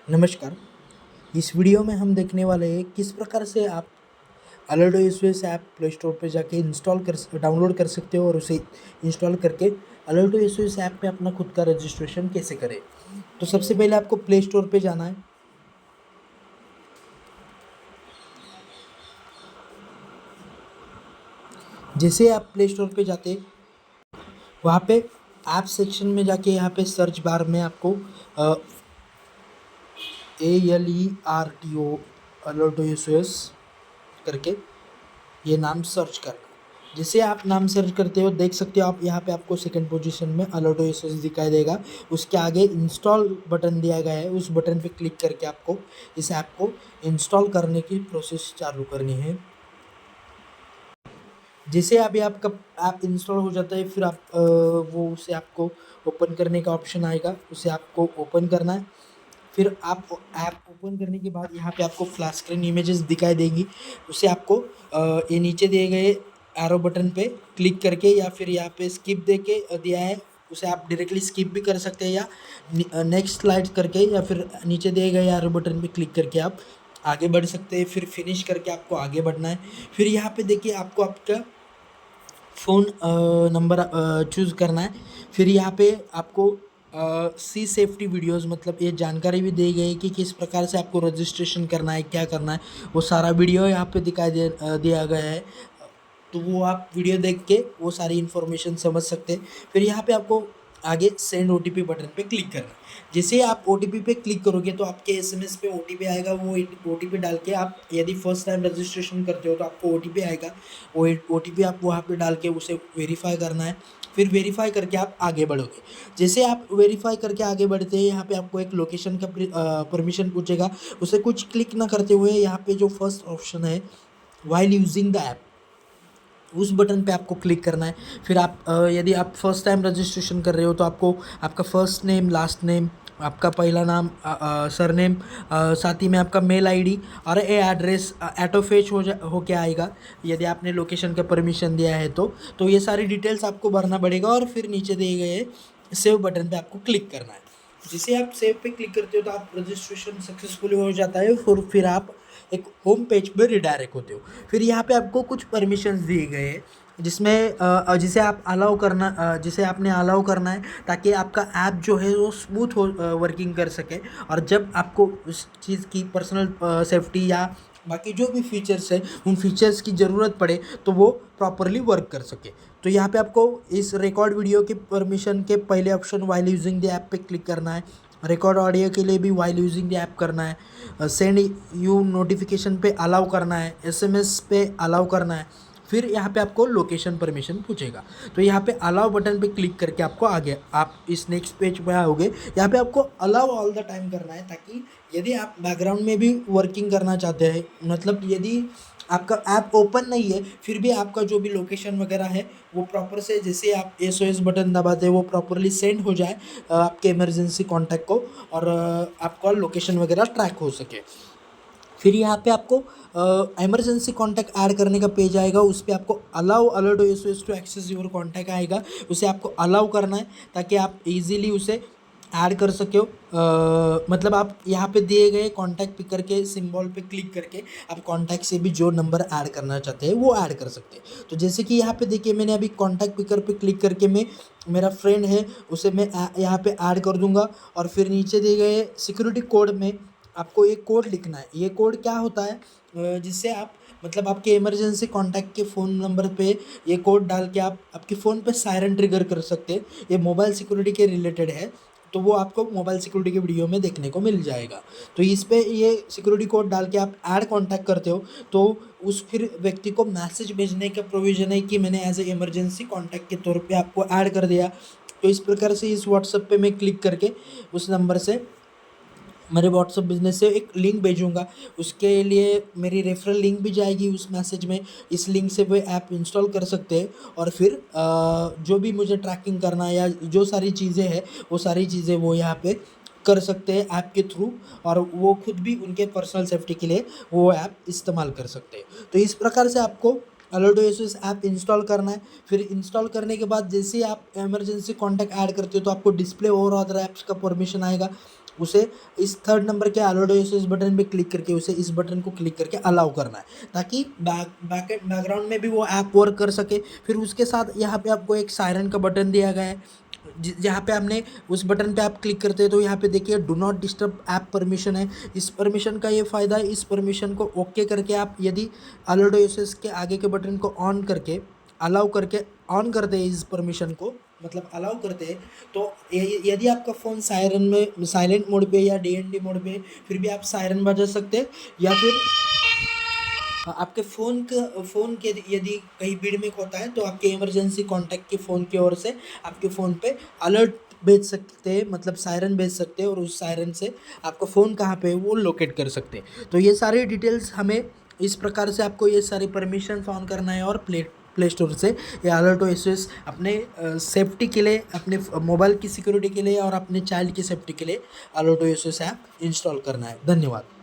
नमस्कार। इस वीडियो में हम देखने वाले हैं किस प्रकार से आप अलर्डो एसओएस ऐप प्ले स्टोर पे जाके डाउनलोड कर सकते हो और उसे इंस्टॉल करके अलर्डो एसओएस ऐप पे अपना खुद का रजिस्ट्रेशन कैसे करें। तो सबसे पहले आपको प्ले स्टोर पे जाना है। जैसे आप प्ले स्टोर पे जाते वहाँ पे ऐप सेक्शन में जाके यहाँ पे सर्च बार में आपको ALERTO अलर्डो एसओएस करके ये नाम सर्च करना। जैसे आप नाम सर्च करते हो देख सकते हो आप यहाँ पे आपको सेकंड पोजीशन में अलर्डो एसओएस दिखाई देगा। उसके आगे इंस्टॉल बटन दिया गया है, उस बटन पे क्लिक करके आपको इस ऐप को इंस्टॉल करने की प्रोसेस चालू करनी है। जैसे अभी आपका ऐप इंस्टॉल हो जाता है फिर आप वो उसे आपको ओपन करने का ऑप्शन आएगा, उसे आपको ओपन करना है। फिर आप ऐप ओपन करने के बाद यहाँ पे आपको फ्लैश स्क्रीन इमेजेस दिखाई देंगी, उसे आपको ये नीचे दिए गए एरो बटन पे क्लिक करके या फिर यहाँ पे स्किप दे के दिया है उसे आप डायरेक्टली स्किप भी कर सकते हैं या नेक्स्ट स्लाइड करके या फिर नीचे दिए गए एरो बटन पे क्लिक करके आप आगे बढ़ सकते हैं। फिर फिनिश करके आपको आगे बढ़ना है। फिर यहाँ पे देखिए आपको आपका फ़ोन नंबर चूज़ करना है। फिर यहाँ पे आपको सी सेफ्टी वीडियोस मतलब ये जानकारी भी दी गई है कि किस प्रकार से आपको रजिस्ट्रेशन करना है, क्या करना है, वो सारा वीडियो यहाँ पे दिया गया है। तो वो आप वीडियो देख के वो सारी इन्फॉर्मेशन समझ सकते हैं। फिर यहाँ पे आपको आगे सेंड ओटीपी बटन पे क्लिक करना है। जैसे आप ओटीपी पे क्लिक करोगे तो आपके एसएमएस पे ओटीपी आएगा। वो ओटीपी डाल के आप यदि फर्स्ट टाइम रजिस्ट्रेशन करते हो तो आपको ओटीपी आएगा। वो ओटीपी आप वहाँ पे डाल के उसे वेरीफाई करना है। फिर वेरीफाई करके आप आगे बढ़ोगे। जैसे आप वेरीफाई करके आगे बढ़ते हैं यहाँ पे आपको एक लोकेशन का परमिशन पूछेगा। उसे कुछ क्लिक ना करते हुए यहाँ पे जो फर्स्ट ऑप्शन है वाइल यूजिंग द ऐप, उस बटन पे आपको क्लिक करना है। फिर आप यदि आप फर्स्ट टाइम रजिस्ट्रेशन कर रहे हो तो आपको आपका फर्स्ट नेम, लास्ट नेम, आपका पहला नाम, सरनेम, साथ ही में आपका मेल आईडी और ये एड्रेस ऑटो फेच हो के आएगा यदि आपने लोकेशन का परमिशन दिया है तो ये सारी डिटेल्स आपको भरना पड़ेगा और फिर नीचे दिए गए सेव बटन पे आपको क्लिक करना है। जिसे आप सेव पे क्लिक करते हो तो आप रजिस्ट्रेशन सक्सेसफुली हो जाता है और फिर आप एक होम पेज पे रिडायरेक्ट होते हो। फिर यहाँ पे आपको कुछ परमिशंस दिए गए हैं जिसमें जिसे आपने अलाउ करना है ताकि आपका ऐप जो है वो स्मूथ हो वर्किंग कर सके। और जब आपको उस चीज़ की पर्सनल सेफ्टी या बाकी जो भी फीचर्स है उन फीचर्स की ज़रूरत पड़े तो वो प्रॉपरली वर्क कर सके। तो यहाँ पे आपको इस रिकॉर्ड वीडियो के परमिशन के पहले option while using the app पे क्लिक करना है। रिकॉर्ड ऑडियो के लिए भी वाइल यूजिंग द ऐप करना है। सेंड यू नोटिफिकेशन पे अलाउ करना है, एसएमएस पे अलाउ करना है। फिर यहाँ पे आपको लोकेशन परमिशन पूछेगा तो यहाँ पे अलाउ बटन पे क्लिक करके आपको आगे आप इस नेक्स्ट पेज पे आओगे। यहाँ पे आपको अलाउ ऑल द टाइम करना है ताकि यदि आप बैकग्राउंड में भी वर्किंग करना चाहते हैं, मतलब यदि आपका ऐप ओपन नहीं है फिर भी आपका जो भी लोकेशन वगैरह है वो प्रॉपर से जैसे आप एसओएस बटन दबाते हैं वो प्रॉपरली सेंड हो जाए आपके इमरजेंसी कॉन्टैक्ट को और आपका लोकेशन वगैरह ट्रैक हो सके। फिर यहाँ पे आपको इमरजेंसी कॉन्टैक्ट ऐड करने का पेज आएगा, उस पर आपको allow alert SOS to access your contact आएगा, उसे आपको अलाउ करना है ताकि आप इजीली उसे ऐड कर सके हो। मतलब आप यहाँ पे दिए गए कॉन्टैक्ट पिकर के सिंबल पे क्लिक करके आप कॉन्टैक्ट से भी जो नंबर ऐड करना चाहते हैं वो ऐड कर सकते हैं। तो जैसे कि यहाँ पे देखिए मैंने अभी कॉन्टैक्ट पिकर पे क्लिक करके मैं मेरा फ्रेंड है उसे मैं यहाँ पे ऐड कर दूंगा और फिर नीचे दिए गए सिक्योरिटी कोड में आपको एक कोड लिखना है। ये कोड क्या होता है जिससे आप मतलब आपके इमरजेंसी कॉन्टैक्ट के फ़ोन नंबर पे ये कोड डाल के आप आपके फ़ोन पे सायरन ट्रिगर कर सकते हैं। ये मोबाइल सिक्योरिटी के रिलेटेड है तो वो आपको मोबाइल सिक्योरिटी के वीडियो में देखने को मिल जाएगा। तो इस पे ये सिक्योरिटी कोड डाल के आप ऐड कॉन्टैक्ट करते हो तो उस फिर व्यक्ति को मैसेज भेजने का प्रोविज़न है कि मैंने एज ए इमरजेंसी कॉन्टैक्ट के तौर पे आपको ऐड कर दिया। तो इस प्रकार से इस व्हाट्सएप पे मैं क्लिक करके उस नंबर से मेरे व्हाट्सअप बिजनेस से एक लिंक भेजूँगा, उसके लिए मेरी रेफरल लिंक भी जाएगी उस मैसेज में। इस लिंक से वो ऐप इंस्टॉल कर सकते हैं और फिर जो भी मुझे ट्रैकिंग करना है या जो सारी चीज़ें हैं वो सारी चीज़ें वो यहाँ पे कर सकते हैं ऐप के थ्रू और वो खुद भी उनके पर्सनल सेफ्टी के लिए वो ऐप इस्तेमाल कर सकते हैं। तो इस प्रकार से आपको अलर्टो एसओएस ऐप इंस्टॉल करना है। फिर इंस्टॉल करने के बाद जैसे ही आप इमरजेंसी कॉन्टैक्ट ऐड करते हो तो आपको डिस्प्ले और अदर ऐप्स का परमिशन आएगा। उसे इस थर्ड नंबर के अलर्ट ओएसएस बटन पे क्लिक करके उसे इस बटन को क्लिक करके अलाउ करना है, ताकि बैकग्राउंड में भी वो ऐप वर्क कर सके। फिर उसके साथ यहाँ पे आपको एक सायरन का बटन दिया गया है, जहाँ पे आपने उस बटन पे आप क्लिक करते हैं तो यहाँ पे देखिए do not disturb app permission है। इस परमिशन का ये फ़ायदा है, इस परमिशन को ओके करके आप यदि अलर्ट ओएसएस के आगे के बटन को ऑन करके अलाउ करके ऑन करते हैं इस परमिशन को, मतलब अलाउ करते हैं, तो यदि आपका फ़ोन सायरन में साइलेंट मोड पे या डीएनडी मोड पे, फिर भी आप सायरन बजा सकते हैं। या फिर आपके फ़ोन के यदि कहीं भीड़ में होता है तो आपके इमरजेंसी कॉन्टैक्ट के फ़ोन की ओर से आपके फ़ोन पे अलर्ट भेज सकते हैं, मतलब सायरन भेज सकते हैं, और उस सायरन से आपका फ़ोन कहाँ पे है वो लोकेट कर सकते हैं। तो ये सारी डिटेल्स हमें इस प्रकार से आपको ये सारी परमिशंस ऑन करना है, और प्ले स्टोर से ये अलर्ट ओएसएस अपने सेफ्टी के लिए, अपने मोबाइल की सिक्योरिटी के लिए और अपने चाइल्ड की सेफ्टी के लिए अलर्ट ओएसएस ऐप इंस्टॉल करना है। धन्यवाद।